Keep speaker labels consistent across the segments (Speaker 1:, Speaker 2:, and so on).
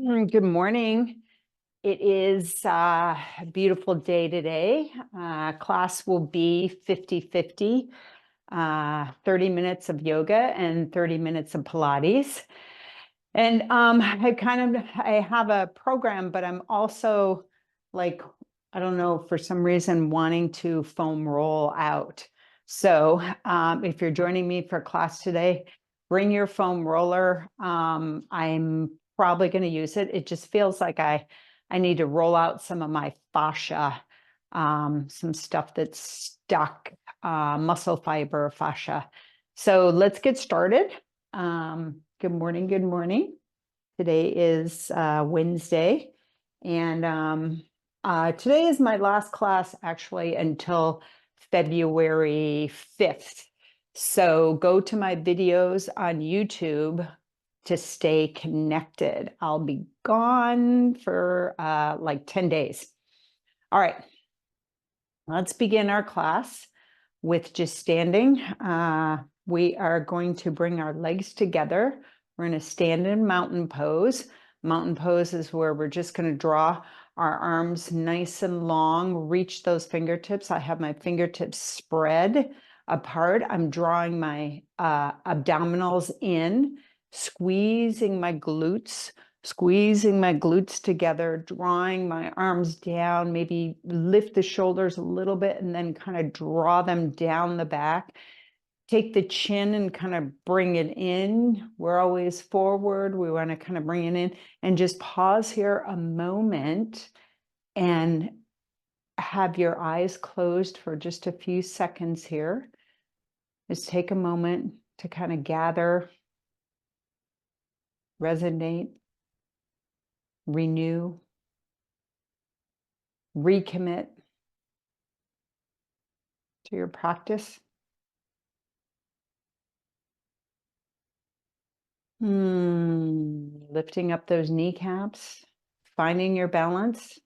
Speaker 1: Good morning. It is a beautiful day today. Class will be 50-50, 30 minutes of yoga and 30 minutes of Pilates. And I have a program, but I'm also I don't know, for some reason, wanting to foam roll out. So if you're joining me for class today, bring your foam roller. I'm probably going to use it. It just feels like I need to roll out some of my fascia, some stuff that's stuck, muscle fiber fascia. So let's get started. Good morning. Good morning. Today is Wednesday, and today is my last class actually until February 5th. So go to my videos on YouTube to stay connected. I'll be gone for like 10 days. All right, let's begin our class with just standing. We are going to bring our legs together. We're going to stand in mountain pose. Mountain pose is where we're just going to draw our arms nice and long, reach those fingertips. I have my fingertips spread apart. I'm drawing my abdominals in, squeezing my glutes together, drawing my arms down, maybe lift the shoulders a little bit and then kind of draw them down the back. Take the chin and kind of bring it in. We're always forward. We want to kind of bring it in and just pause here a moment and have your eyes closed for just a few seconds here. Just take a moment to kind of gather, resonate, renew, recommit to your practice. Lifting up those kneecaps, finding your balance.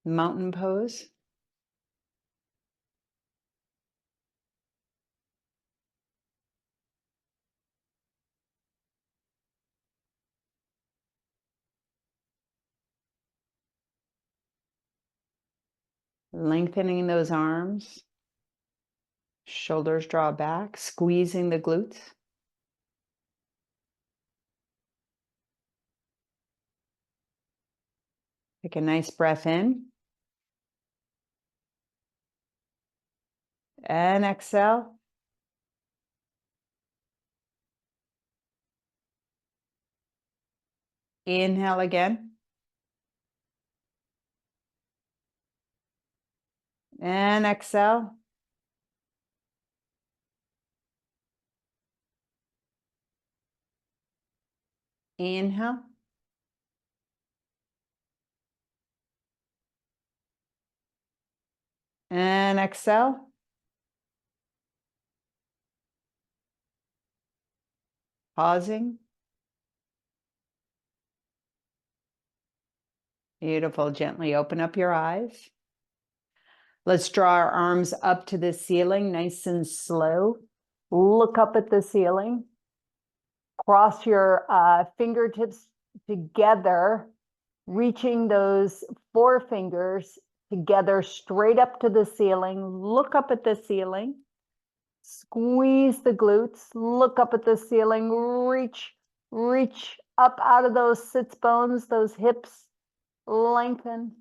Speaker 1: Mountain pose. Lengthening those arms. Shoulders draw back, squeezing the glutes. Take a nice breath in. And exhale. Inhale again. And exhale. Inhale. And exhale. Pausing. Beautiful. Gently open up your eyes. Let's draw our arms up to the ceiling, nice and slow. Look up at the ceiling. Cross your fingertips together, reaching those forefingers together straight up to the ceiling. Look up at the ceiling. Squeeze the glutes. Look up at the ceiling. Reach up out of those sits bones, those hips. Lengthen.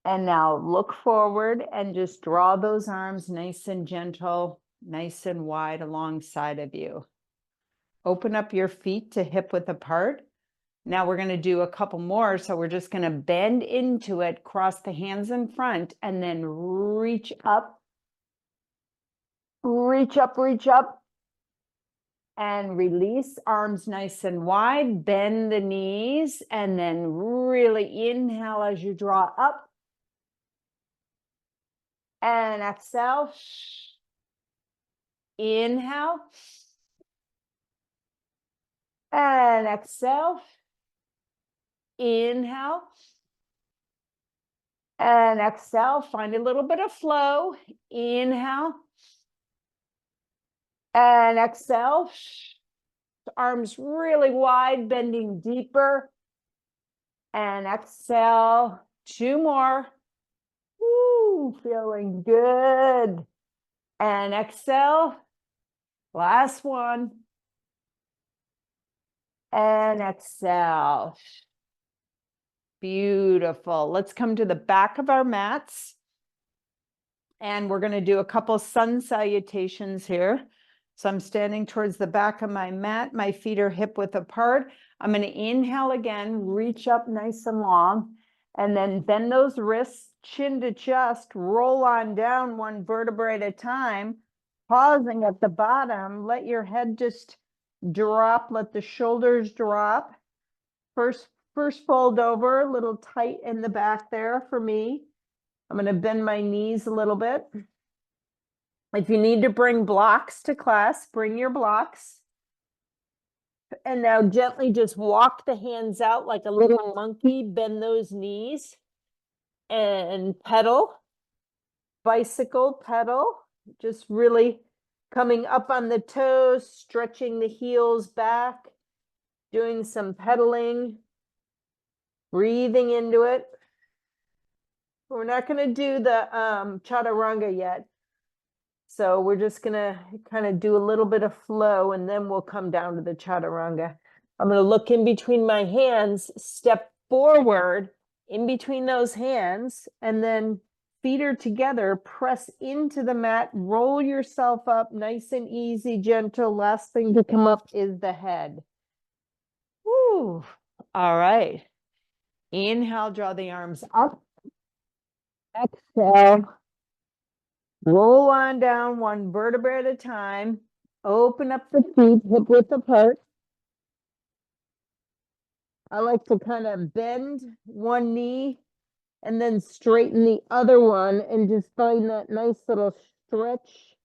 Speaker 1: And now look forward and just draw those arms nice and gentle, nice and wide alongside of you. Open up your feet to hip width apart. Now we're going to do a couple more. So we're just going to bend into it, cross the hands in front, and then reach up. Reach up, and release. Arms nice and wide. Bend the knees, and then really inhale as you draw up. And exhale. Inhale. And exhale. Inhale. And exhale. Find a little bit of flow. Inhale. And exhale. arms really wide, bending deeper. And exhale, 2 more. Woo, feeling good. And exhale, last one. And exhale. Beautiful. Let's come to the back of our mats. And we're going to do a couple sun salutations here. So I'm standing towards the back of my mat. My feet are hip width apart. I'm going to inhale again, reach up nice and long, and then bend those wrists, chin to chest, roll on down 1 vertebra at a time, pausing at the bottom. Let your head just drop, let the shoulders drop. First fold over, a little tight in the back there for me. I'm going to bend my knees a little bit. If you need to bring blocks to class, bring your blocks. And now gently just walk the hands out like a little monkey, bend those knees and pedal, bicycle pedal, just really coming up on the toes, stretching the heels back, doing some pedaling, breathing into it. We're not going to do the chaturanga yet. So we're just going to kind of do a little bit of flow, and then we'll come down to the chaturanga. I'm going to look in between my hands, step forward in between those hands, and then feet are together, press into the mat, roll yourself up, nice and easy, gentle. Last thing to come up is the head. Woo. All right. Inhale, draw the arms up. Exhale. Roll on down 1 vertebra at a time. Open up the feet, hip width apart. I like to kind of bend one knee and then straighten the other one and just find that nice little stretch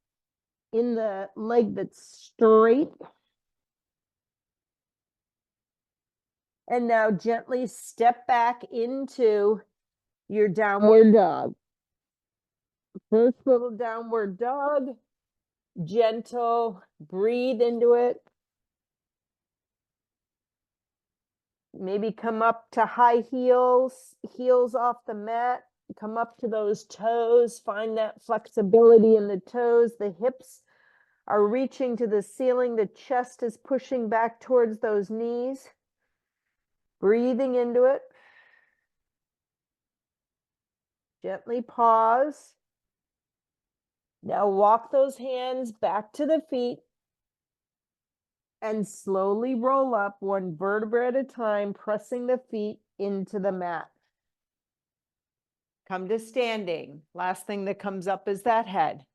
Speaker 1: in the leg that's straight. And now gently step back into your downward dog. First little downward dog, gentle, breathe into it. Maybe come up to high heels, heels off the mat, come up to those toes, find that flexibility in the toes. The hips are reaching to the ceiling, the chest is pushing back towards those knees. Breathing into it. Gently pause. Now walk those hands back to the feet and slowly roll up 1 vertebra at a time, pressing the feet into the mat. Come to standing. Last thing that comes up is that head.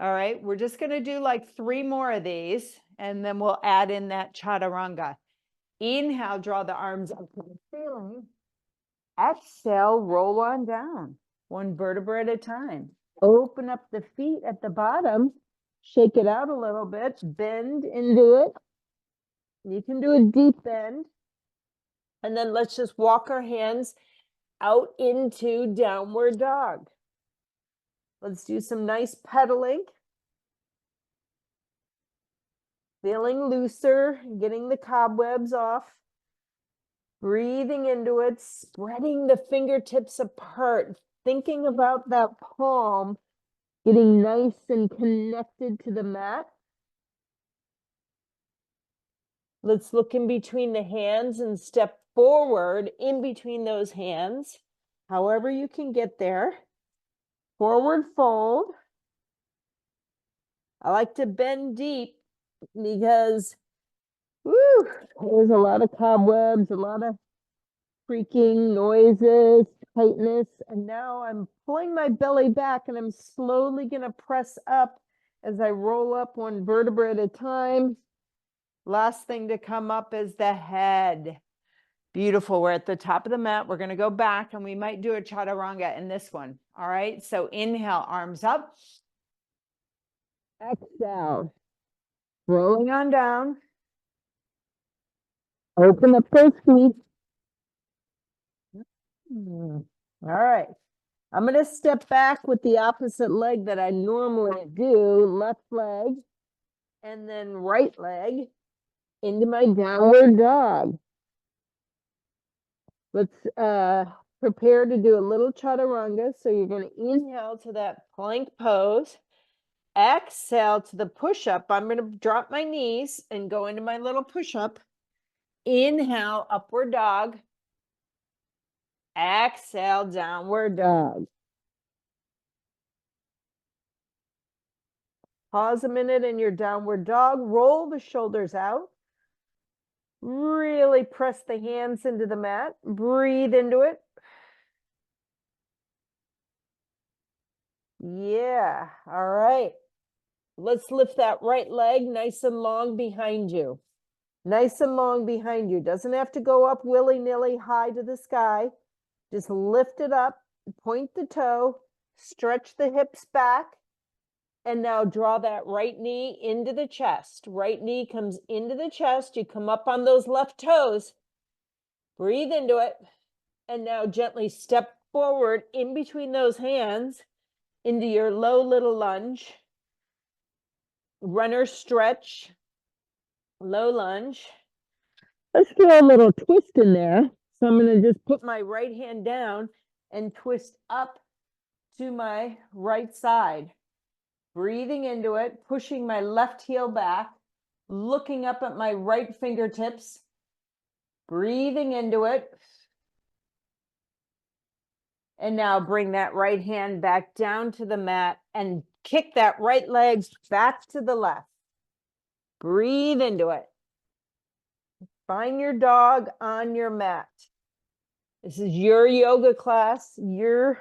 Speaker 1: All right, we're just going to do like 3 more of these, and then we'll add in that chaturanga. Inhale, draw the arms up to the ceiling. Exhale, roll on down, 1 vertebra at a time. Open up the feet at the bottom, shake it out a little bit, bend into it. You can do a deep bend. And then let's just walk our hands out into downward dog. Let's do some nice pedaling. Feeling looser, getting the cobwebs off. Breathing into it, spreading the fingertips apart, thinking about that palm getting nice and connected to the mat. Let's look in between the hands and step forward in between those hands, however you can get there. Forward fold. I like to bend deep because there's a lot of cobwebs, a lot of creaking noises, tightness, and now I'm pulling my belly back and I'm slowly going to press up as I roll up 1 vertebra at a time. Last thing to come up is the head. Beautiful. We're at the top of the mat. We're going to go back and we might do a chaturanga in this one. All right. So inhale, arms up. Exhale. Rolling on down. Open up those feet. All right. I'm going to step back with the opposite leg that I normally do. Left leg and then right leg.
Speaker 2: into my downward dog. Let's prepare to do a little chaturanga. So you're going to inhale to that plank pose. Exhale to the push-up. I'm going to drop my knees and go into my little push-up. Inhale, upward dog. Exhale, downward dog. Pause a minute in your downward dog. Roll the shoulders out. Really press the hands into the mat. Breathe into it. Yeah. All right. Let's lift that right leg nice and long behind you. Nice and long behind you. Doesn't have to go up willy-nilly high to the sky. Just lift it up, point the toe, stretch the hips back, and now draw that right knee into the chest. Right knee comes into the chest. You come up on those left toes. Breathe into it. And now gently step forward in between those hands into your low little lunge. Runner stretch. Low lunge. Let's do a little twist in there. So I'm going to just put my right hand down and twist up to my right side. Breathing into it, pushing my left heel back, looking up at my right fingertips. Breathing into it. And now bring that right hand back down to the mat and kick that right leg back to the left. Breathe into it. Find your dog on your mat. This is your yoga class. Your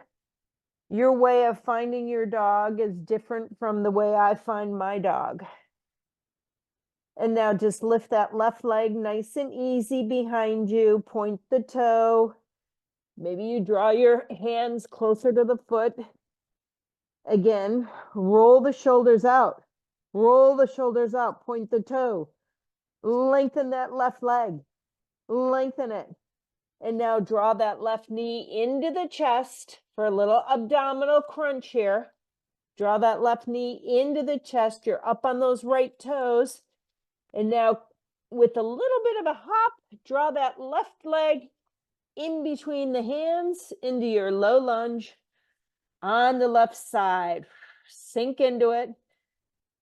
Speaker 2: way of finding your dog is different from the way I find my dog. And now just lift that left leg nice and easy behind you. Point the toe. Maybe you draw your hands closer to the foot. Again, roll the shoulders out. Roll the shoulders out. Point the toe. Lengthen that left leg. Lengthen it. And now draw that left knee into the chest for a little abdominal crunch here. Draw that left knee into the chest. You're up on those right toes. And now with a little bit of a hop, draw that left leg in between the hands into your low lunge on the left side. Sink into it.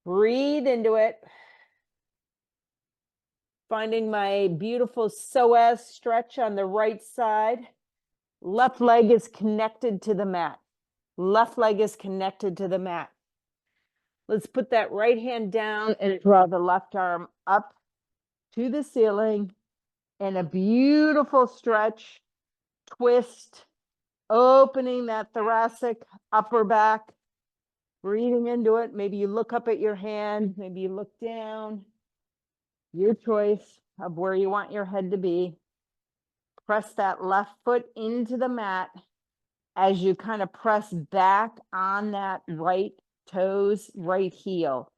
Speaker 2: Breathe into it. Finding my beautiful psoas stretch on the right side. Left leg is connected to the mat. Left leg is connected to the mat. Let's put that right hand down and draw the left arm up to the ceiling. And a beautiful stretch, twist, opening that thoracic upper back. Breathing into it. Maybe you look up at your hand. Maybe you look down. Your choice of where you want your head to be. Press that left foot into the mat as you kind of press back on that right toes, right heel.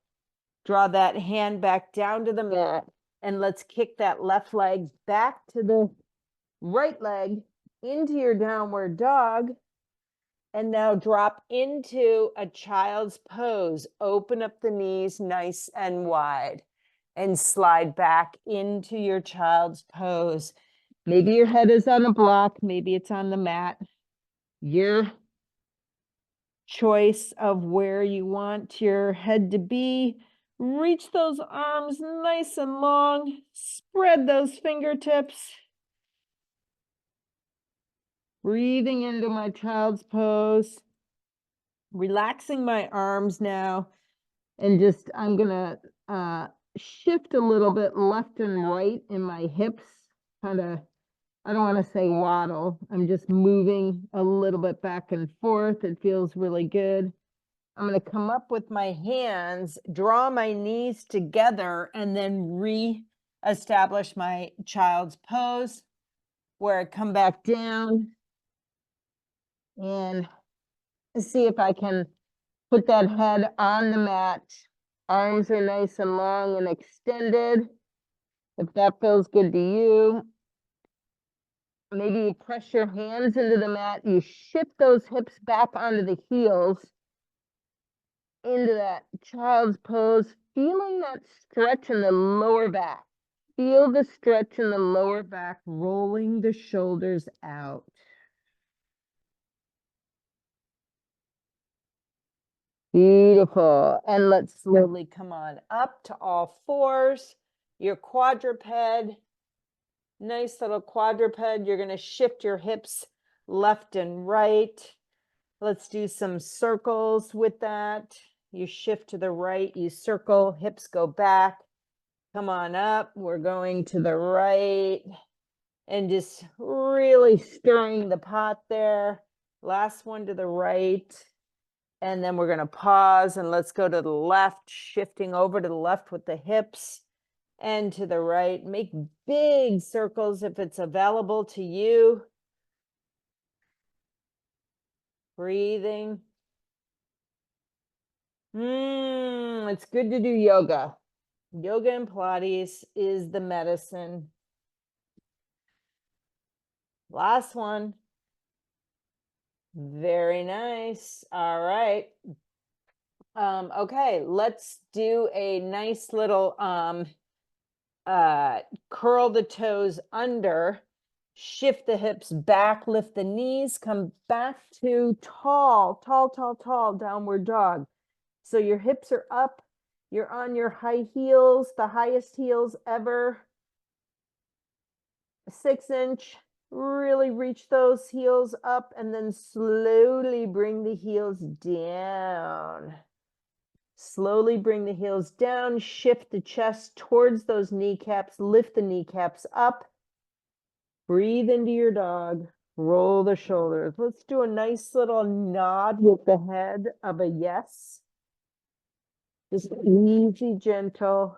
Speaker 2: Draw that hand back down to the mat and let's kick that left leg back to the right leg into your downward dog. And now drop into a child's pose. Open up the knees nice and wide and slide back into your child's pose. Maybe your head is on a block. Maybe it's on the mat. Your choice of where you want your head to be. Reach those arms nice and long. Spread those fingertips. Breathing into my child's pose. Relaxing my arms now. And just, I'm going to shift a little bit left and right in my hips. Kind of, I don't want to say waddle. I'm just moving a little bit back and forth. It feels really good. I'm going to come up with my hands, draw my knees together, and then re-establish my child's pose, where I come back down and see if I can put that head on the mat. Arms are nice and long and extended. If that feels good to you, maybe you press your hands into the mat. You shift those hips back onto the heels into that child's pose, feeling that stretch in the lower back. Feel the stretch in the lower back, rolling the shoulders out. Beautiful. And let's slowly come on up to all fours. Your quadruped, nice little quadruped. You're going to shift your hips left and right. Let's do some circles with that. You shift to the right, you circle, hips go back. Come on up. We're going to the right and just really stirring the pot there. Last one to the right. And then we're going to pause and let's go to the left, shifting over to the left with the hips and to the right. Make big circles if it's available to you. Breathing. It's good to do yoga. Yoga and Pilates is the medicine. Last one. Very nice. All right. Okay, let's do a nice little curl the toes under, shift the hips back, lift the knees, come back to tall downward dog. So your hips are up, you're on your high heels, the highest heels ever, 6-inch. Really reach those heels up and then slowly bring the heels down. Slowly bring the heels down, shift the chest towards those kneecaps, lift the kneecaps up. Breathe into your dog, roll the shoulders. Let's do a nice little nod with the head of a yes. Just easy, gentle,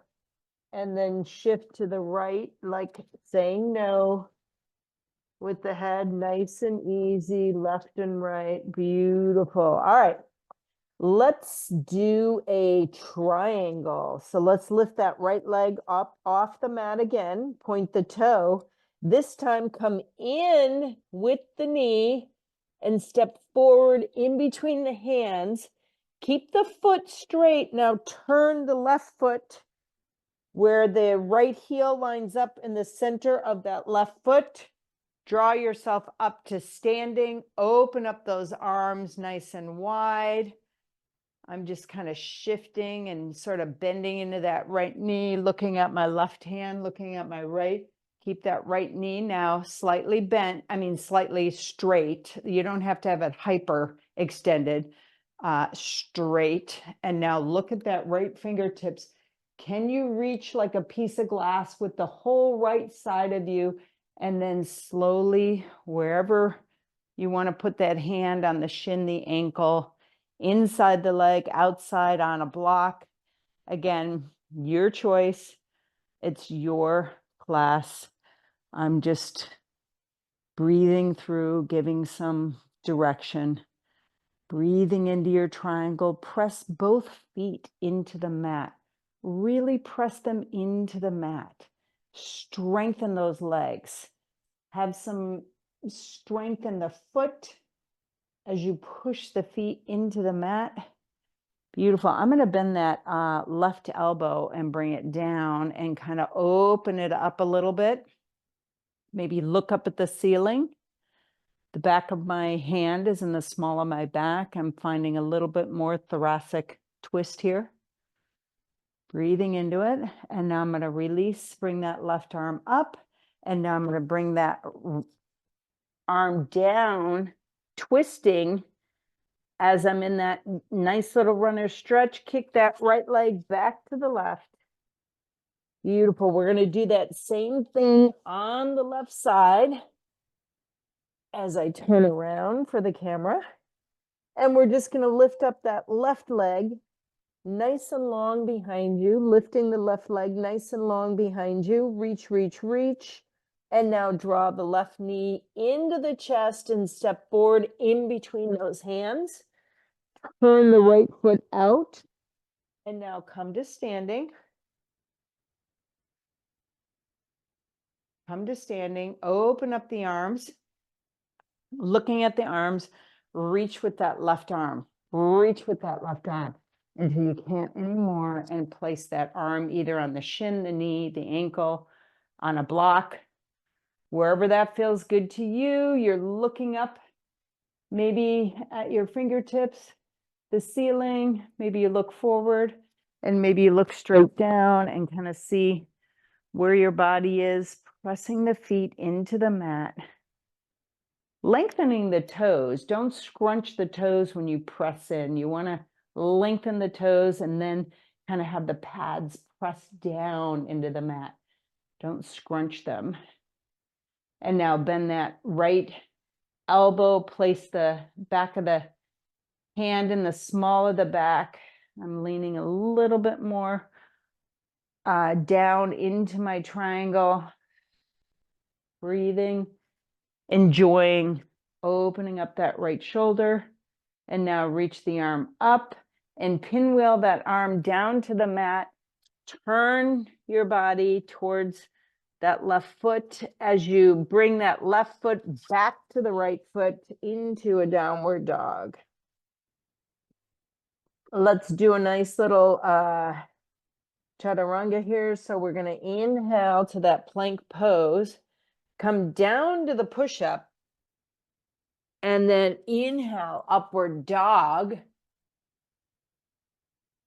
Speaker 2: and then shift to the right, like saying no. With the head nice and easy, left and right. Beautiful. All right. Let's do a triangle. So let's lift that right leg up off the mat again. Point the toe. This time come in with the knee and step forward in between the hands. Keep the foot straight. Now turn the left foot where the right heel lines up in the center of that left foot. Draw yourself up to standing. Open up those arms nice and wide. I'm just kind of shifting and sort of bending into that right knee, looking at my left hand, looking at my right. Keep that right knee now slightly bent, slightly straight. You don't have to have it hyper extended, straight. And now look at that right fingertips. Can you reach like a piece of glass with the whole right side of you? And then slowly, wherever you want to put that hand on the shin, the ankle, inside the leg, outside on a block. Again, your choice. It's your class. I'm just breathing through, giving some direction. Breathing into your triangle. Press both feet into the mat. Really press them into the mat. Strengthen those legs. Have some strength in the foot as you push the feet into the mat. Beautiful. I'm going to bend that left elbow and bring it down and kind of open it up a little bit. Maybe look up at the ceiling. The back of my hand is in the small of my back. I'm finding a little bit more thoracic twist here. Breathing into it. And now I'm going to release, bring that left arm up. And now I'm going to bring that arm down, twisting as I'm in that nice little runner stretch. Kick that right leg back to the left. Beautiful. We're going to do that same thing on the left side as I turn around for the camera. And we're just going to lift up that left leg nice and long behind you, lifting the left leg nice and long behind you. Reach, reach, reach. And now draw the left knee into the chest and step forward in between those hands. Turn the right foot out. And now come to standing. Come to standing. Open up the arms. Looking at the arms. Reach with that left arm. Reach with that left arm until you can't anymore, and place that arm either on the shin, the knee, the ankle.
Speaker 1: on a block, wherever that feels good to you. You're looking up maybe at your fingertips, the ceiling, maybe you look forward, and maybe you look straight down and kind of see where your body is, pressing the feet into the mat. Lengthening the toes. Don't scrunch the toes when you press in. You want to lengthen the toes and then kind of have the pads press down into the mat. Don't scrunch them. And now bend that right elbow, place the back of the hand in the small of the back. I'm leaning a little bit more down into my triangle. Breathing, enjoying opening up that right shoulder. And now reach the arm up and pinwheel that arm down to the mat. Turn your body towards that left foot as you bring that left foot back to the right foot into a downward dog. Let's do a nice little chaturanga here. So we're going to inhale to that plank pose, come down to the push-up, and then inhale, upward dog.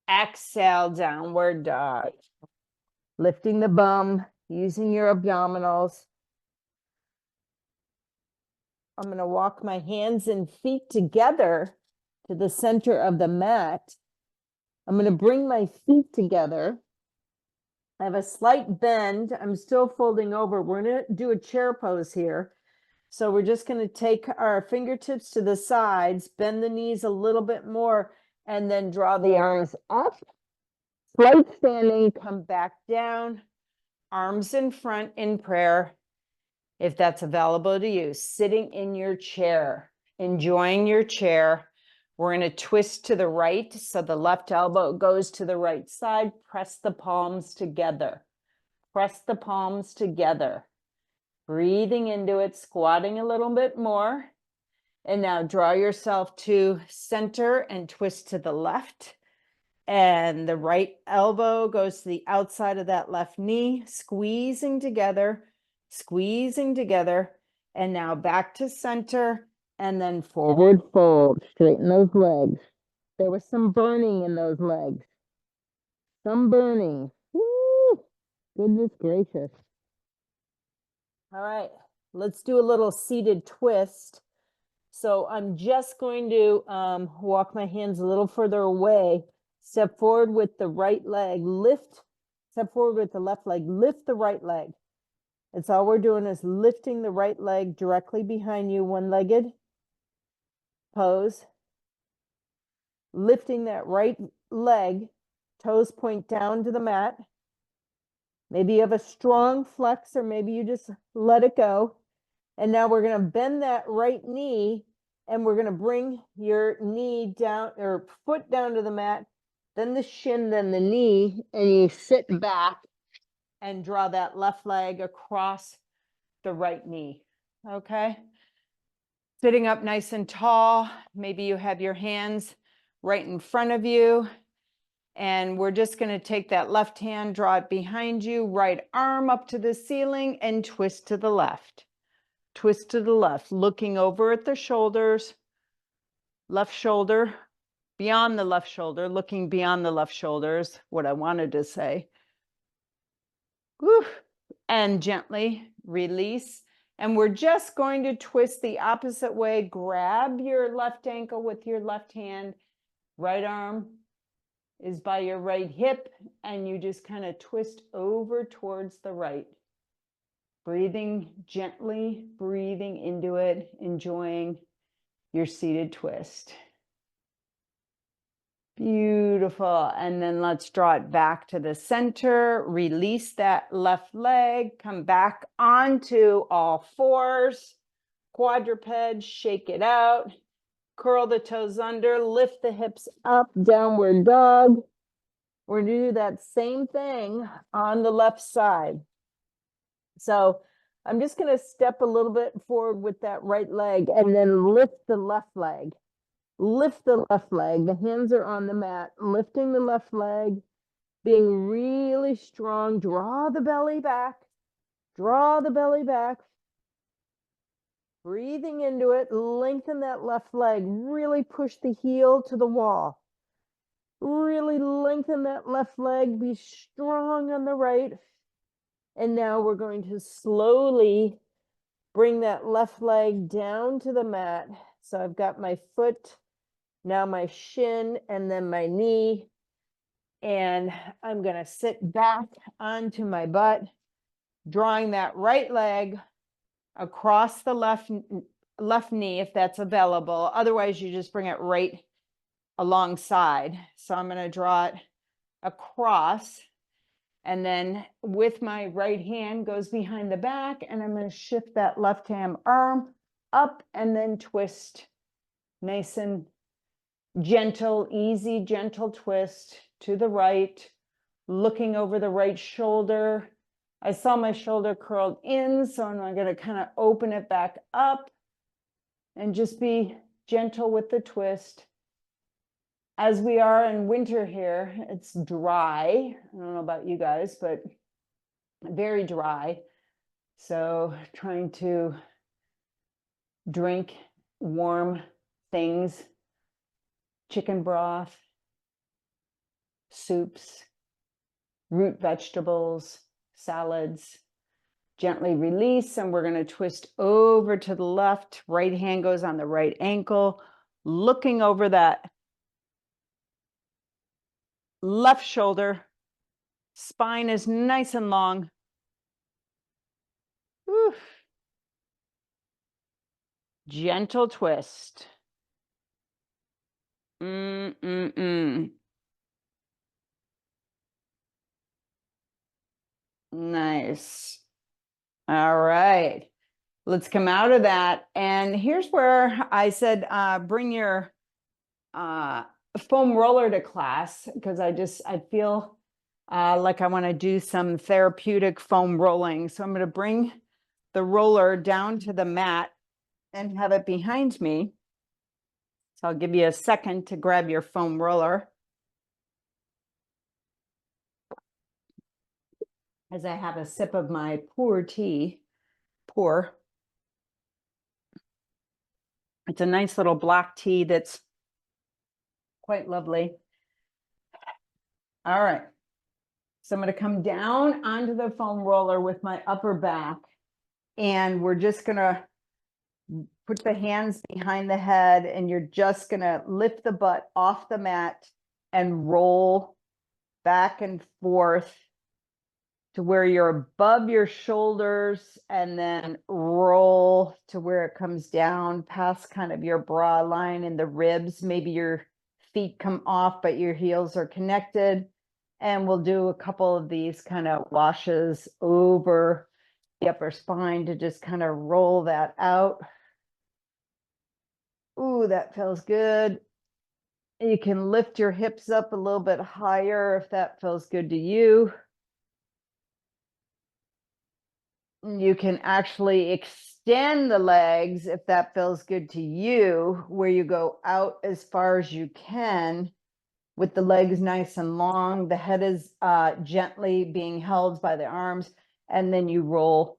Speaker 1: Exhale, downward dog. Lifting the bum, using your abdominals. I'm going to walk my hands and feet together to the center of the mat. I'm going to bring my feet together. I have a slight bend. I'm still folding over. We're going to do a chair pose here. So we're just going to take our fingertips to the sides, bend the knees a little bit more, and then draw the arms up. Slight standing, come back down, arms in front in prayer, if that's available to you. Sitting in your chair, enjoying your chair. We're going to twist to the right, so the left elbow goes to the right side. Press the palms together. Press the palms together. Breathing into it, squatting a little bit more. And now draw yourself to center and twist to the left. And the right elbow goes to the outside of that left knee, squeezing together. And now back to center and then forward fold. Straighten those legs. There was some burning in those legs. Some burning. Woo! Goodness gracious. All right, let's do a little seated twist. So I'm just going to walk my hands a little further away. Step forward with the right leg, lift. Step forward with the left leg, lift the right leg. That's all we're doing is lifting the right leg directly behind you, one-legged pose. Lifting that right leg, toes point down to the mat. Maybe you have a strong flex or maybe you just let it go. And now we're going to bend that right knee and we're going to bring your knee down or foot down to the mat, then the shin, then the knee, and you sit back and draw that left leg across the right knee. Okay. Sitting up nice and tall. Maybe you have your hands right in front of you. And we're just going to take that left hand, draw it behind you, right arm up to the ceiling, and twist to the left. Twist to the left, looking over at the shoulders, left shoulder, beyond the left shoulder, looking beyond the left shoulders, what I wanted to say. Whew. And gently release. And we're just going to twist the opposite way. Grab your left ankle with your left hand, right arm is by your right hip, and you just kind of twist over towards the right. Breathing gently, breathing into it, enjoying your seated twist. Beautiful. And then let's draw it back to the center. Release that left leg. Come back onto all fours. Quadruped, shake it out. Curl the toes under, lift the hips up, downward dog. We're going to do that same thing on the left side. So I'm just going to step a little bit forward with that right leg and then lift the left leg. Lift the left leg. The hands are on the mat, lifting the left leg, being really strong. Draw the belly back.
Speaker 2: Draw the belly back. Breathing into it, lengthen that left leg. Really push the heel to the wall. Really lengthen that left leg. Be strong on the right. And now we're going to slowly bring that left leg down to the mat. So I've got my foot, now my shin, and then my knee. And I'm going to sit back onto my butt, drawing that right leg across the left knee if that's available. Otherwise, you just bring it right alongside. So I'm going to draw it across, and then with my right hand goes behind the back, and I'm going to shift that left hand arm up and then twist. Nice and gentle, easy, gentle twist to the right, looking over the right shoulder. I saw my shoulder curled in, so I'm going to kind of open it back up and just be gentle with the twist. As we are in winter here, it's dry. I don't know about you guys, but very dry. So trying to drink warm things, chicken broth, soups, root vegetables, salads. Gently release, and we're going to twist over to the left. Right hand goes on the right ankle, looking over that left shoulder. Spine is nice and long. Whew. Gentle twist. Nice. All right. Let's come out of that. And here's where I said, bring your foam roller to class, because I feel like I want to do some therapeutic foam rolling. So I'm going to bring the roller down to the mat and have it behind me. So I'll give you a second to grab your foam roller as I have a sip of my tea. It's a nice little black tea that's quite lovely. All right. So I'm going to come down onto the foam roller with my upper back, and we're just going to put the hands behind the head, and you're just going to lift the butt off the mat and roll back and forth to where you're above your shoulders, and then roll to where it comes down past kind of your bra line and the ribs. Maybe your feet come off, but your heels are connected. And we'll do a couple of these kind of washes over the upper spine to just kind of roll that out. Ooh, that feels good. You can lift your hips up a little bit higher if that feels good to you. You can actually extend the legs if that feels good to you, where you go out as far as you can with the legs nice and long. The head is gently being held by the arms, and then you roll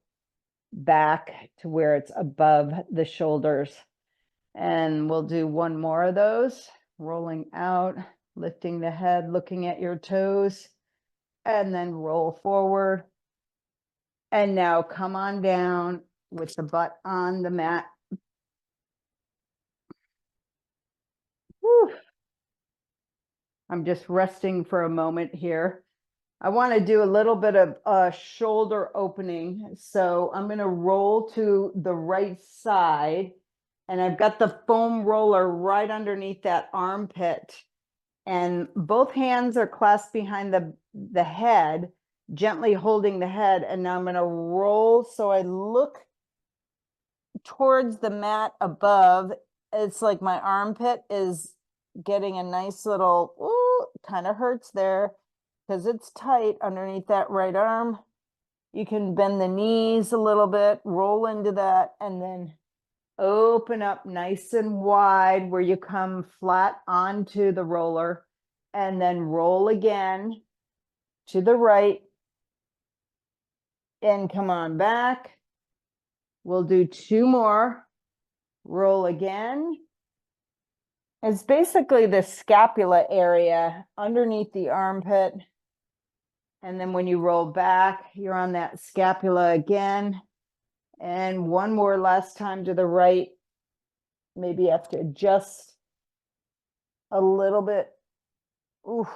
Speaker 2: back to where it's above the shoulders. And we'll do one more of those, rolling out, lifting the head, looking at your toes, and then roll forward. And now come on down with the butt on the mat. Whew. I'm just resting for a moment here. I want to do a little bit of shoulder opening. So I'm going to roll to the right side, and I've got the foam roller right underneath that armpit. And both hands are clasped behind the head, gently holding the head. And now I'm going to roll so I look towards the mat above. It's like my armpit is getting a nice little, ooh, kind of hurts there because it's tight underneath that right arm. You can bend the knees a little bit, roll into that, and then open up nice and wide where you come flat onto the roller, and then roll again to the right. and come on back. We'll do 2 more. Roll again. It's basically the scapula area underneath the armpit. And then when you roll back, you're on that scapula again. And one more last time to the right. Maybe you have to adjust a little bit. Oof.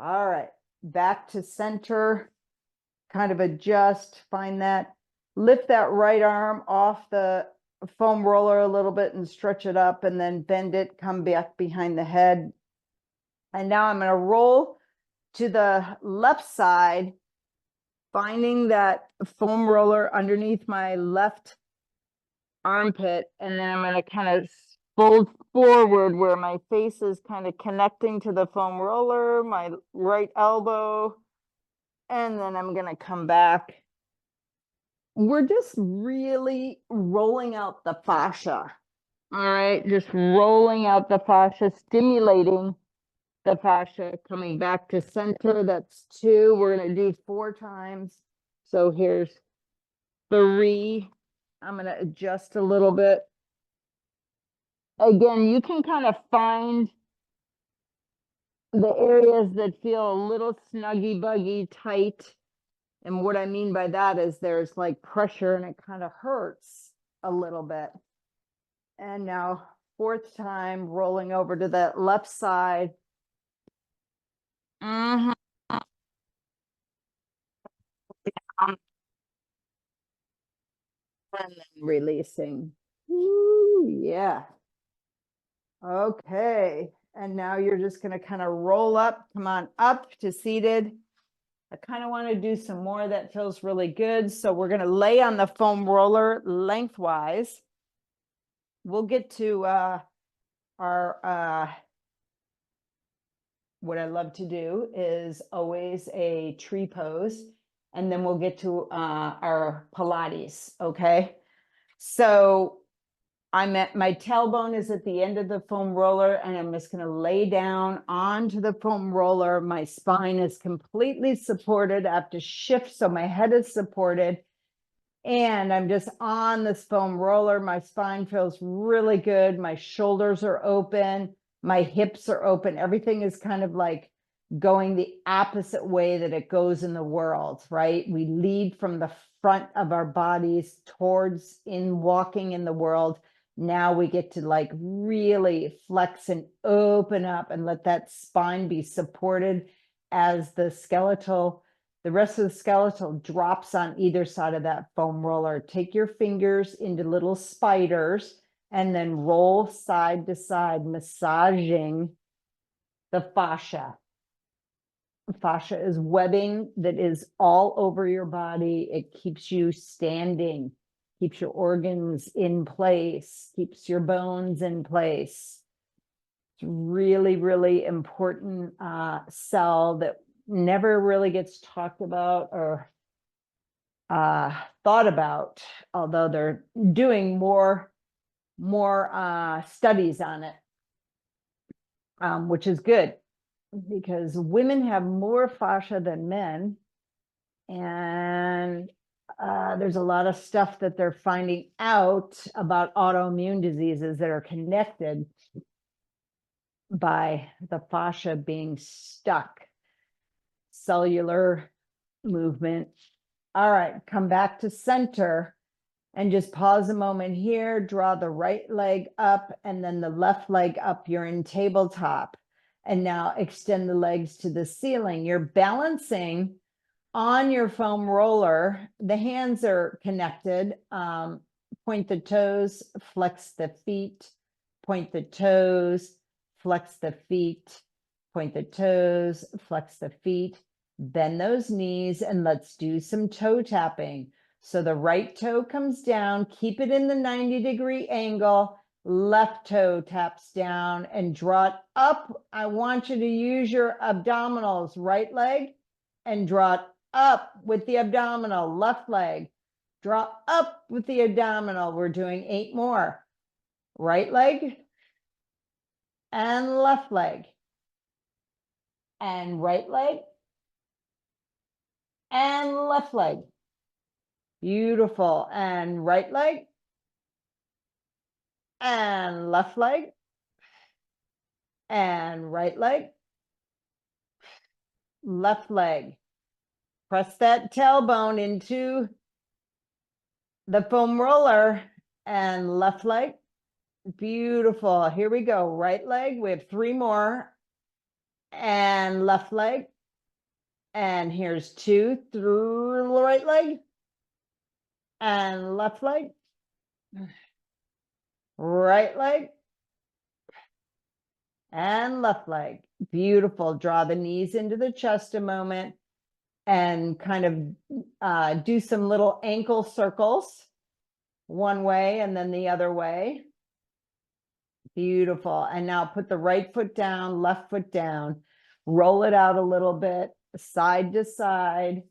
Speaker 2: All right. Back to center. Kind of adjust. Find that. Lift that right arm off the foam roller a little bit and stretch it up, and then bend it. Come back behind the head. And now I'm going to roll to the left side, finding that foam roller underneath my left armpit, and then I'm going to kind of fold forward where my face is kind of connecting to the foam roller, my right elbow, and then I'm going to come back. We're just really rolling out the fascia. All right, just rolling out the fascia, stimulating the fascia, coming back to center. That's 2. We're going to do 4 times. So here's 3. I'm going to adjust a little bit. Again, you can kind of find the areas that feel a little snuggy buggy tight. And what I mean by that is there's like pressure and it kind of hurts a little bit. And now 4th time, rolling over to that left side. And then releasing. Ooh, yeah. Okay. And now you're just going to kind of roll up. Come on up to seated. I kind of want to do some more. That feels really good. So we're going to lay on the foam roller lengthwise. We'll get to our what I love to do is always a tree pose, and then we'll get to our Pilates. Okay, so I'm at my tailbone is at the end of the foam roller, and I'm just going to lay down onto the foam roller. My spine is completely supported. I have to shift so my head is supported, and I'm just on this foam roller. My spine feels really good. My shoulders are open. My hips are open. Everything is kind of like going the opposite way that it goes in the world, right? We lead from the front of our bodies towards in walking in the world. Now we get to like really flex and open up and let that spine be supported as the rest of the skeletal drops on either side of that foam roller. Take your fingers into little spiders and then roll side to side, massaging the fascia. Fascia is webbing that is all over your body. It keeps you standing, keeps your organs in place, keeps your bones in place. It's really, really important cell that never really gets talked about or thought about, although they're doing more studies on it, which is good because women have more fascia than men, and there's a lot of stuff that they're finding out about autoimmune diseases that are connected by the fascia being stuck. Cellular movement. All right, come back to center and just pause a moment here. Draw the right leg up and then the left leg up. You're in tabletop. And now extend the legs to the ceiling. You're balancing on your foam roller. The hands are connected. Point the toes, flex the feet, point the toes, flex the feet, point the toes, flex the feet, bend those knees, and let's do some toe tapping. So the right toe comes down, keep it in the 90-degree angle, left toe taps down and draw it up. I want you to use your abdominals, right leg, and draw it up with the abdominal, left leg. Draw up with the abdominal. We're doing 8 more. Right leg and left leg. And right leg and left leg. Beautiful. And right leg. And left leg. And right leg. Left leg. Press that tailbone into the foam roller and left leg. Beautiful. Here we go. Right leg. We have 3 more. And left leg. And here's 2 through the right leg. And left leg. Right leg. And left leg. Beautiful. Draw the knees into the chest a moment and kind of do some little ankle circles one way and then the other way. Beautiful. And now put the right foot down, left foot down, roll it out a little bit, side to side.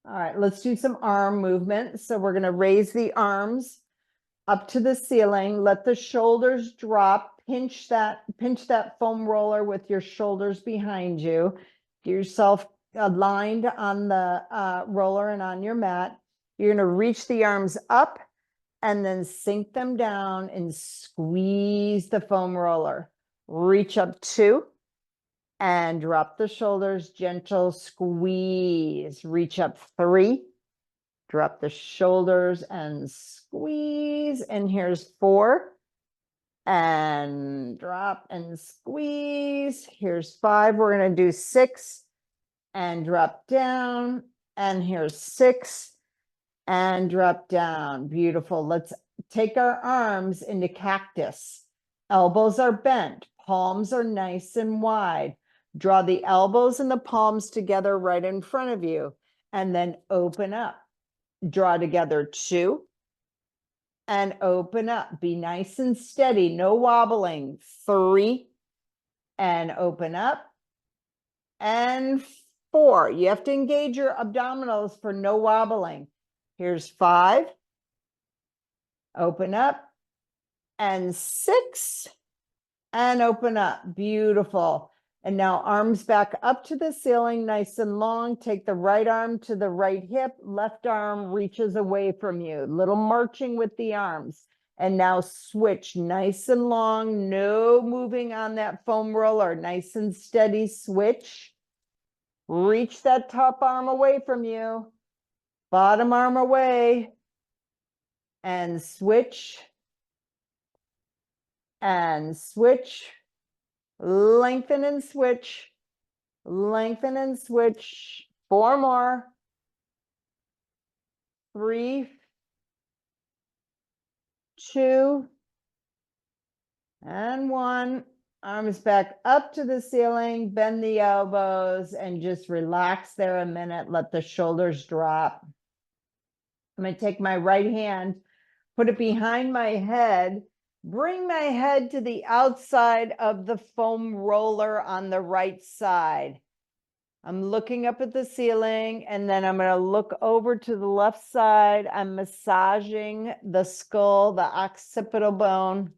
Speaker 2: All right, let's do some arm movement. So we're going to raise the arms up to the ceiling, let the shoulders drop, pinch that foam roller with your shoulders behind you. Get yourself aligned on the roller and on your mat. You're going to reach the arms up and then sink them down and squeeze the foam roller. Reach up 2 and drop the shoulders, gentle squeeze. Reach up 3, drop the shoulders and squeeze. And here's 4 and drop and squeeze. Here's 5. We're going to do 6 and drop down. And here's 6 and drop down. Beautiful. Let's take our arms into cactus. Elbows are bent. Palms are nice and wide. Draw the elbows and the palms together right in front of you. And then open up. Draw together 2. And open up. Be nice and steady. No wobbling. 3. And open up. And 4. You have to engage your abdominals for no wobbling. Here's 5. Open up. And 6. And open up. Beautiful. And now arms back up to the ceiling, nice and long. Take the right arm to the right hip. Left arm reaches away from you. Little marching with the arms. And now switch nice and long. No moving on that foam roller. Nice and steady switch. Reach that top arm away from you. Bottom arm away. And switch. And switch. Lengthen and switch. Lengthen and switch. 4 more. 3, 2, and 1. Arms back up to the ceiling. Bend the elbows and just relax there a minute. Let the shoulders drop. I'm going to take my right hand, put it behind my head. Bring my head to the outside of the foam roller on the right side. I'm looking up at the ceiling, and then I'm going to look over to the left side. I'm massaging the skull, the occipital bone.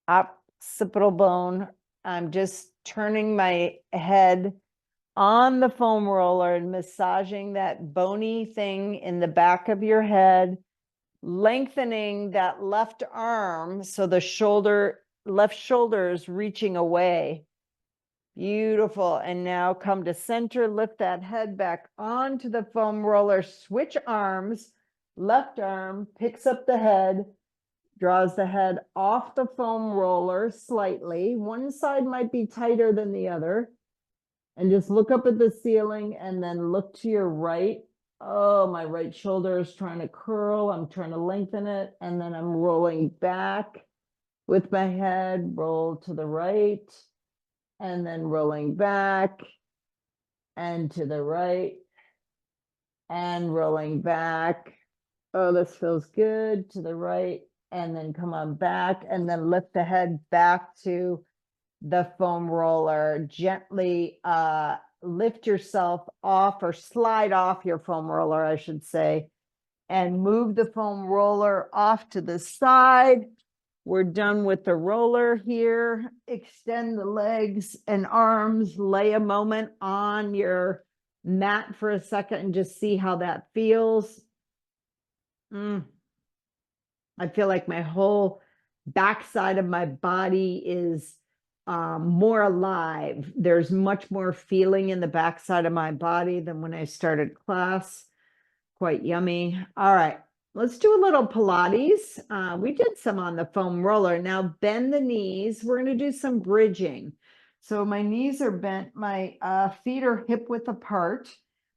Speaker 2: I'm just turning my head on the foam roller and massaging that bony thing in the back of your head. Lengthening that left arm so the left shoulder is reaching away. Beautiful. And now come to center, lift that head back onto the foam roller, switch arms. Left arm picks up the head, draws the head off the foam roller slightly. One side might be tighter than the other. And just look up at the ceiling and then look to your right. Oh, my right shoulder is trying to curl. I'm trying to lengthen it. And then I'm rolling back with my head, roll to the right, and then rolling back and to the right and rolling back. Oh, this feels good. To the right, and then come on back and then lift the head back to the foam roller. Gently lift yourself off or slide off your foam roller, I should say, and move the foam roller off to the side. We're done with the roller here. Extend the legs and arms. Lay a moment on your mat for a second and just see how that feels.
Speaker 1: I feel like my whole backside of my body is more alive. There's much more feeling in the backside of my body than when I started class. Quite yummy. All right, let's do a little Pilates. We did some on the foam roller. Now bend the knees. We're going to do some bridging. So my knees are bent. My feet are hip width apart.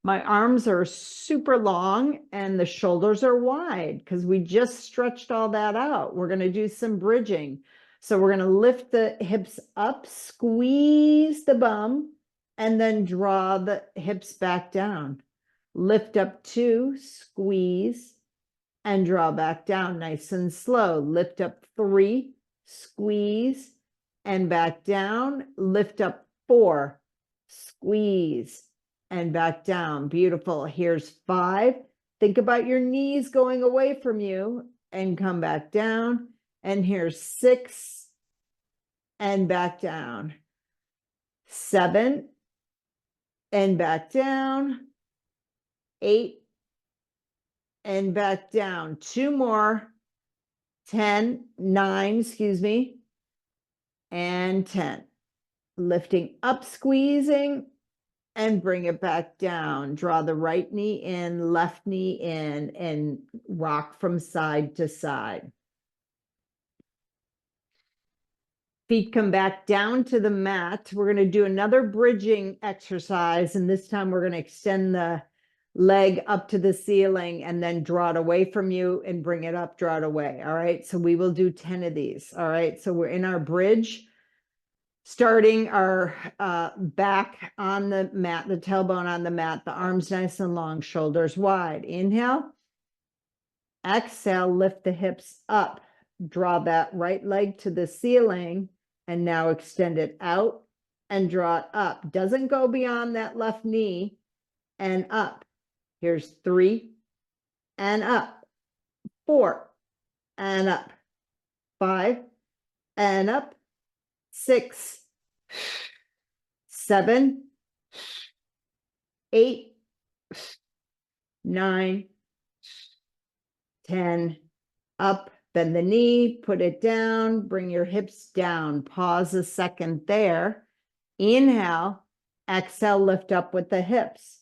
Speaker 1: My arms are super long and the shoulders are wide because we just stretched all that out. We're going to do some bridging. So we're going to lift the hips up, squeeze the bum, and then draw the hips back down. Lift up 2, squeeze, and draw back down nice and slow. Lift up 3, squeeze, and back down. Lift up 4, squeeze, and back down. Beautiful. Here's 5. Think about your knees going away from you and come back down. And here's 6, and back down. 7, and back down. 8, and back down. 2 more. 10, 9, excuse me, and 10. Lifting up, squeezing, and bring it back down. Draw the right knee in, left knee in, and rock from side to side. Feet come back down to the mat. We're going to do another bridging exercise, and this time we're going to extend the leg up to the ceiling and then draw it away from you and bring it up, draw it away. All right, so we will do 10 of these. All right, so we're in our bridge, starting our back on the mat, the tailbone on the mat, the arms nice and long, shoulders wide. Inhale, exhale, lift the hips up, draw that right leg to the ceiling, and now extend it out and draw it up. Doesn't go beyond that left knee, and up. Here's 3, and up. 4, and up. 5, and up. 6, 7, 8, 9, 10, up. Bend the knee, put it down, bring your hips down. Pause a second there. Inhale, exhale, lift up with the hips.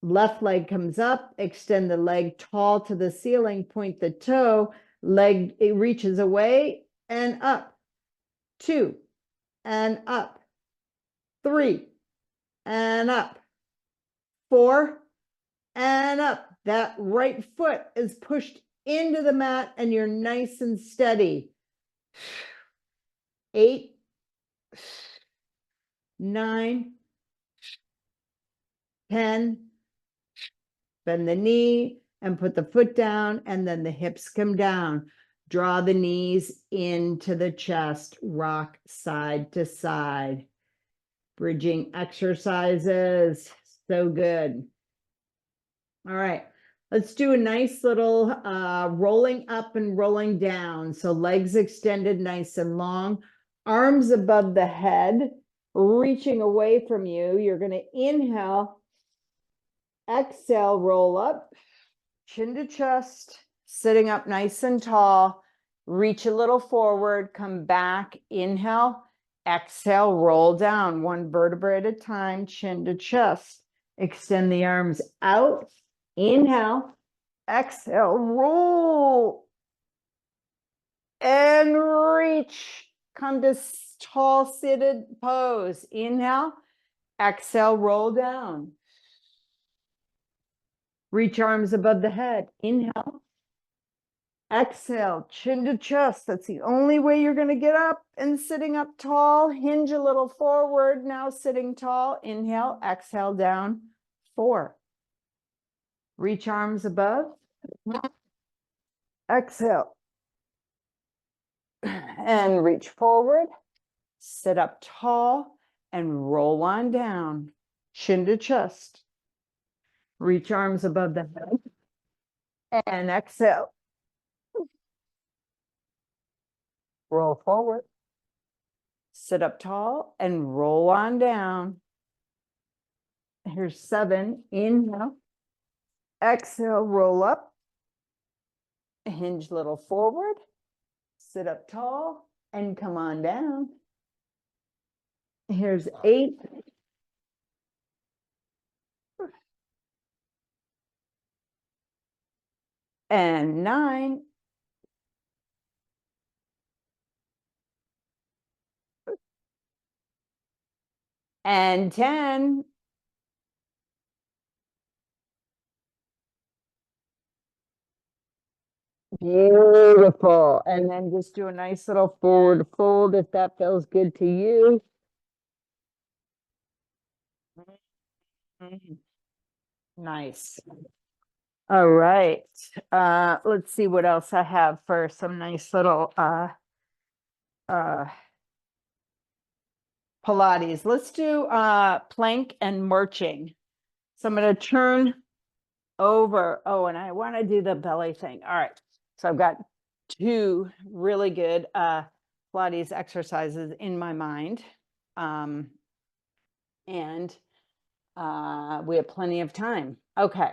Speaker 1: Left leg comes up, extend the leg tall to the ceiling, point the toe, leg, it reaches away and up. 2, and up. 3, and up. 4, and up. That right foot is pushed into the mat and you're nice and steady. 8, 9, 10. Bend the knee and put the foot down, and then the hips come down. Draw the knees into the chest, rock side to side. Bridging exercises, so good. All right, let's do a nice little rolling up and rolling down. So legs extended nice and long, arms above the head, reaching away from you. You're going to inhale, exhale, roll up, chin to chest, sitting up nice and tall. Reach a little forward, come back, inhale, exhale, roll down, 1 vertebra at a time, chin to chest. Extend the arms out, inhale, exhale, roll, and reach. Come to tall seated pose. Inhale, exhale, roll down. Reach arms above the head. Inhale. Exhale, chin to chest. That's the only way you're going to get up and sitting up tall. Hinge a little forward. Now sitting tall. Inhale, exhale down. 4. Reach arms above. Exhale. And reach forward. Sit up tall and roll on down. Chin to chest. Reach arms above the head. And exhale. Roll forward. Sit up tall and roll on down. Here's 7. Inhale. Exhale, roll up. Hinge little forward, sit up tall, and come on down. Here's 8. And 9. And 10. Beautiful. And then just do a nice little forward fold if that feels good to you. Nice. All right. Let's see what else I have for some nice little Pilates. Let's do plank and marching. So I'm going to turn over. Oh, and I want to do the belly thing. All right. So I've got 2 really good Pilates exercises in my mind. And we have plenty of time. Okay.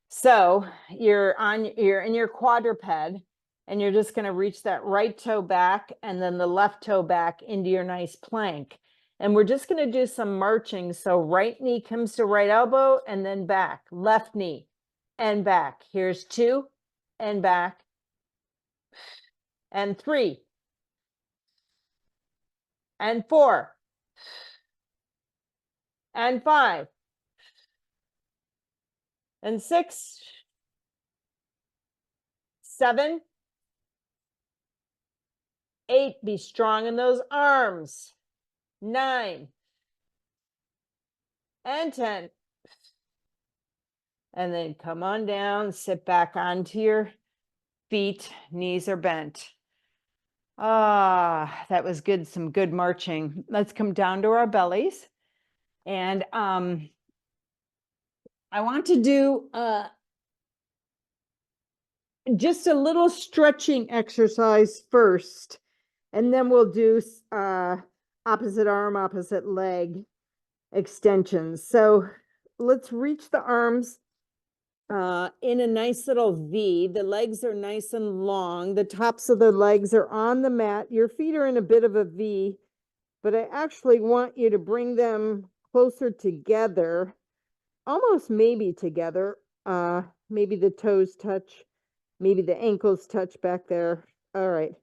Speaker 1: So you're in your quadruped, and you're just going to reach that right toe back and then the left toe back into your nice plank. And we're just going to do some marching. So right knee comes to right elbow and then back, left knee and back. Here's 2 and back, and 3 and 4 and 5 and 6, 7, 8. Be strong in those arms. 9 and 10. And then come on down, sit back onto your feet, knees are bent. Ah, that was good. Some good marching. Let's come down to our bellies. And I want to do just a little stretching exercise first. And then we'll do opposite arm, opposite leg extensions. So let's reach the arms in a nice little V. The legs are nice and long. The tops of the legs are on the mat. Your feet are in a bit of a V, but I actually want you to bring them closer together, almost maybe together. Maybe the toes touch, maybe the ankles touch back there. All right.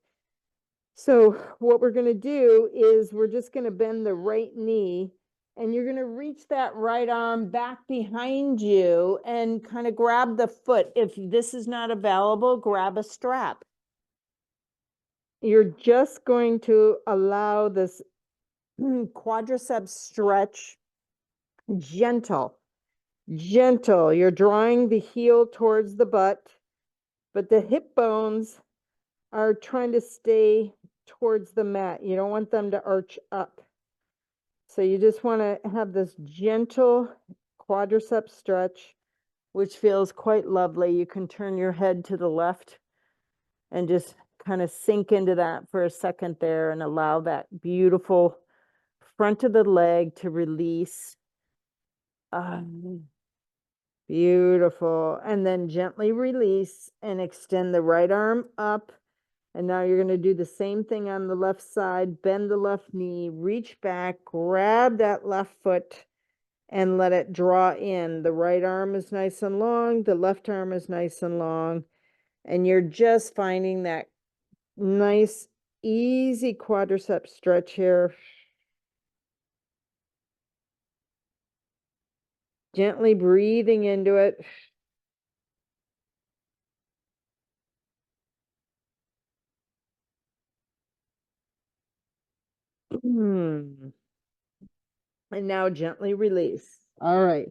Speaker 1: So what we're going to do is we're just going to bend the right knee, and you're going to reach that right arm back behind you and kind of grab the foot. If this is not available, grab a strap. You're just going to allow this quadriceps stretch, gentle. You're drawing the heel towards the butt, but the hip bones are trying to stay towards the mat. You don't want them to arch up. So you just want to have this gentle quadriceps stretch, which feels quite lovely. You can turn your head to the left and just kind of sink into that for a second there and allow that beautiful front of the leg to release. Beautiful. And then gently release and extend the right arm up. And now you're going to do the same thing on the left side. Bend the left knee, reach back, grab that left foot, and let it draw in. The right arm is nice and long. The left arm is nice and long. And you're just finding that nice, easy quadricep stretch here. Gently breathing into it. And now gently release. All right.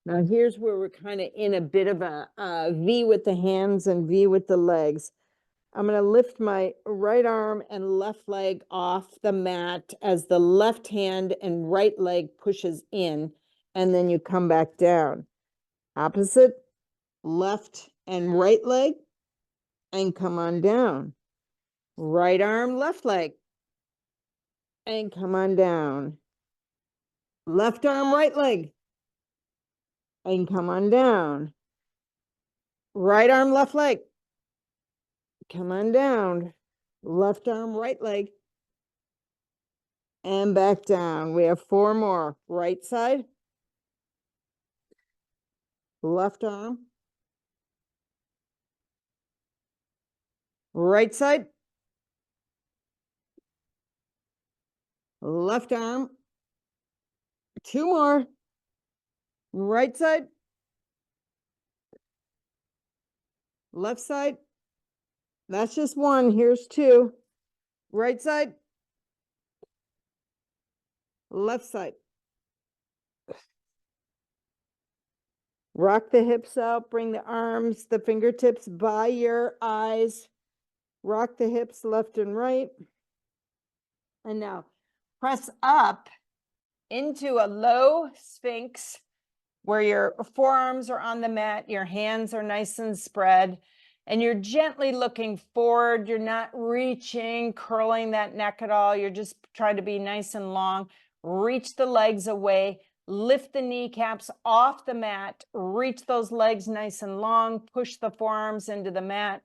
Speaker 1: Now here's where we're kind of in a bit of a V with the hands and V with the legs. I'm going to lift my right arm and left leg off the mat as the left hand and right leg pushes in, and then you come back down. Opposite, left and right leg, and come on down. Right arm, left leg, and come on down. Left arm, right leg, and come on down. Right arm, left leg,
Speaker 2: Come on down. Left arm, right leg. And back down. We have 4 more. Right side. Left arm. Right side. Left arm. 2 more. Right side. Left side. That's just 1. Here's 2. Right side. Left side. Rock the hips out. Bring the arms, the fingertips by your eyes. Rock the hips left and right. And now press up into a low sphinx where your forearms are on the mat, your hands are nice and spread, and you're gently looking forward. You're not reaching, curling that neck at all. You're just trying to be nice and long. Reach the legs away, lift the kneecaps off the mat, reach those legs nice and long, push the forearms into the mat.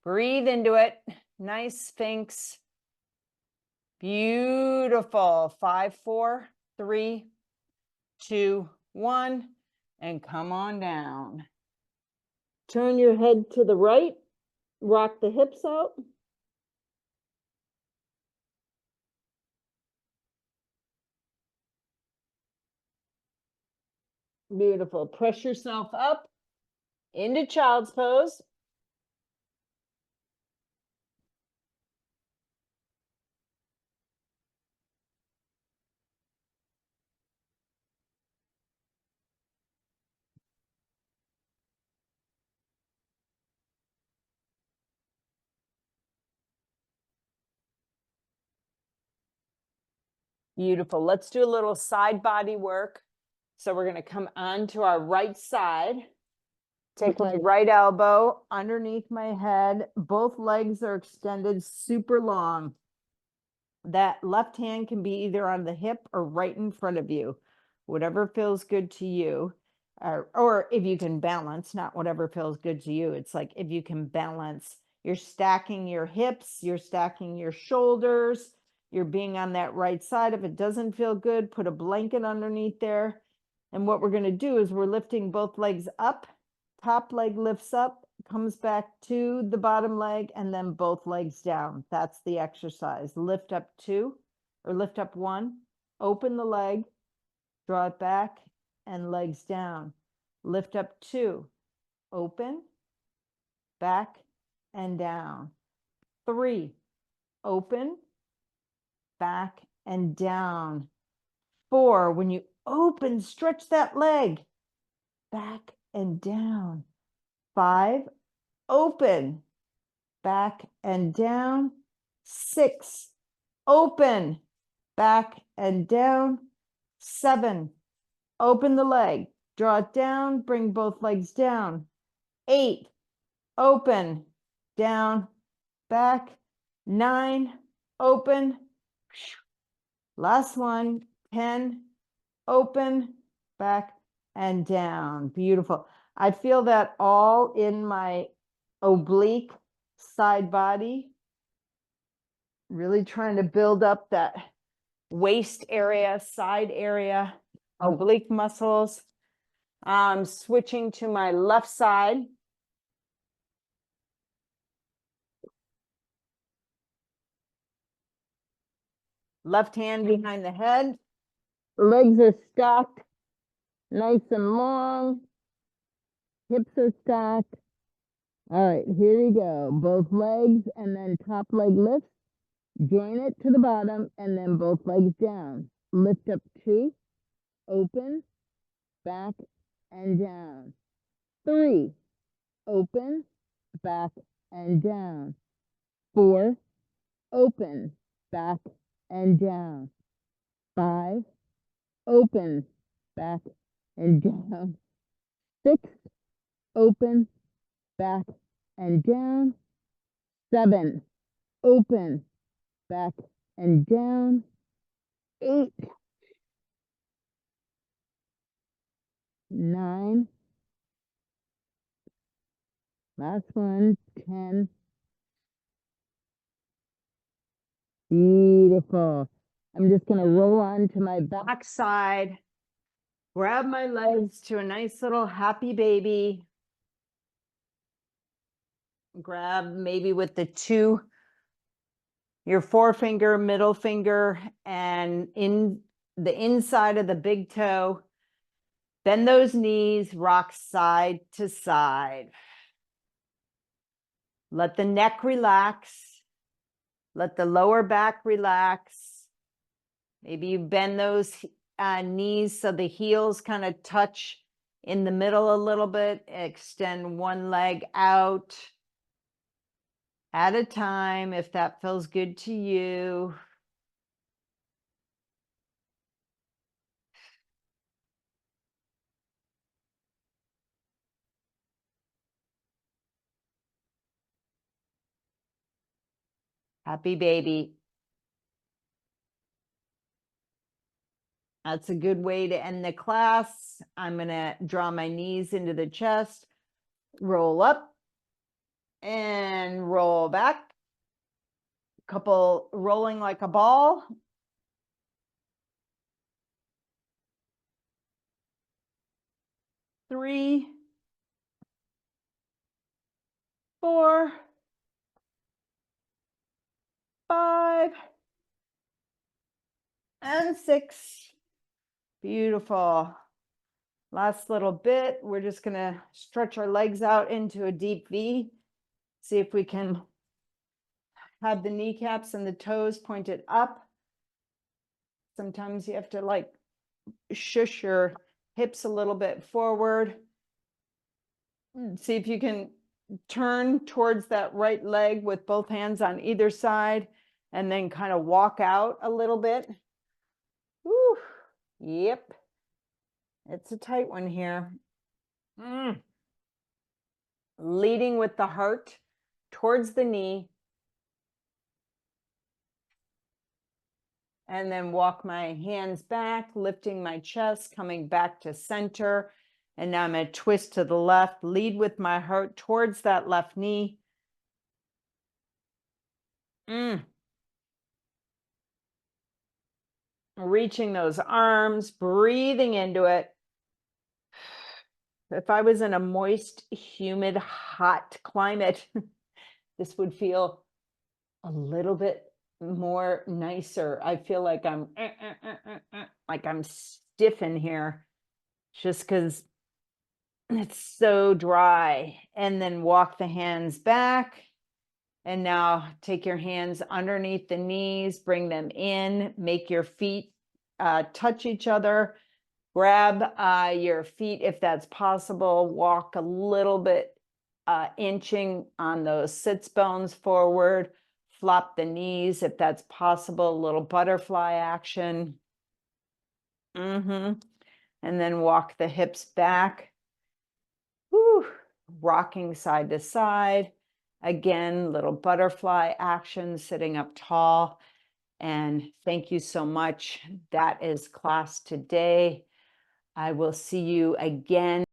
Speaker 2: Breathe into it. Nice sphinx. Beautiful. 5, 4, 3, 2, 1, and come on down. Turn your head to the right, rock the hips out. Beautiful. Press yourself up into child's pose. Beautiful. Let's do a little side body work. So we're going to come onto our right side. Take my right elbow underneath my head. Both legs are extended super long. That left hand can be either on the hip or right in front of you, whatever feels good to you. Or if you can balance, not whatever feels good to you. It's like if you can balance, you're stacking your hips, you're stacking your shoulders, you're being on that right side. If it doesn't feel good, put a blanket underneath there. And what we're going to do is we're lifting both legs up. Top leg lifts up, comes back to the bottom leg, and then both legs down. That's the exercise. Lift up 2 or lift up 1, open the leg, draw it back, and legs down. Lift up 2, open, back, and down. 3, open, back, and down. 4, when you open, stretch that leg, back and down. 5, open, back and down. 6, open, back and down. 7, open the leg, draw it down, bring both legs down. 8, open, down, back. 9, open. Last one. 10, open, back and down. Beautiful. I feel that all in my oblique side body. Really trying to build up that waist area, side area, oblique muscles. Switching to my left side. Left hand behind the head. Legs are stacked, nice and long. Hips are stacked. All right, here we go. Both legs and then top leg lifts. Join it to the bottom and then both legs down. Lift up 2, open, back, and down. 3, open, back, and down. 4, open, back, and down. 5, open, back, and down. 6, open, back, and down. 7, open, back, and down. 8, 9, last one, 10, Beautiful. I'm just going to roll onto my backside, grab my legs to a nice little happy baby. Grab maybe with your forefinger, middle finger, and in the inside of the big toe. Bend those knees, rock side to side. Let the neck relax. Let the lower back relax. Maybe you bend those knees so the heels kind of touch in the middle a little bit. Extend one leg out at a time if that feels good to you. Happy baby. That's a good way to end the class. I'm going to draw my knees into the chest, roll up and roll back. Couple rolling like a ball. Three, 4, 5, and 6. Beautiful. Last little bit. We're just going to stretch our legs out into a deep V. See if we can have the kneecaps and the toes pointed up. Sometimes you have to like shush your hips a little bit forward. See if you can turn towards that right leg with both hands on either side and then kind of walk out a little bit. Whew. Yep. It's a tight one here. Leading with the heart towards the knee. And then walk my hands back, lifting my chest, coming back to center. And now I'm going to twist to the left, lead with my heart towards that left knee. Reaching those arms, breathing into it. If I was in a moist, humid, hot climate, this would feel a little bit more nicer. I feel like I'm stiff in here just because it's so dry. And then walk the hands back. And now take your hands underneath the knees, bring them in, make your feet touch each other. Grab your feet if that's possible. Walk a little bit, inching on those sits bones forward. Flop the knees if that's possible. A little butterfly action. And then walk the hips back. Whew. Rocking side to side. Again, little butterfly action, sitting up tall. And thank you so much. That is class today. I will see you again.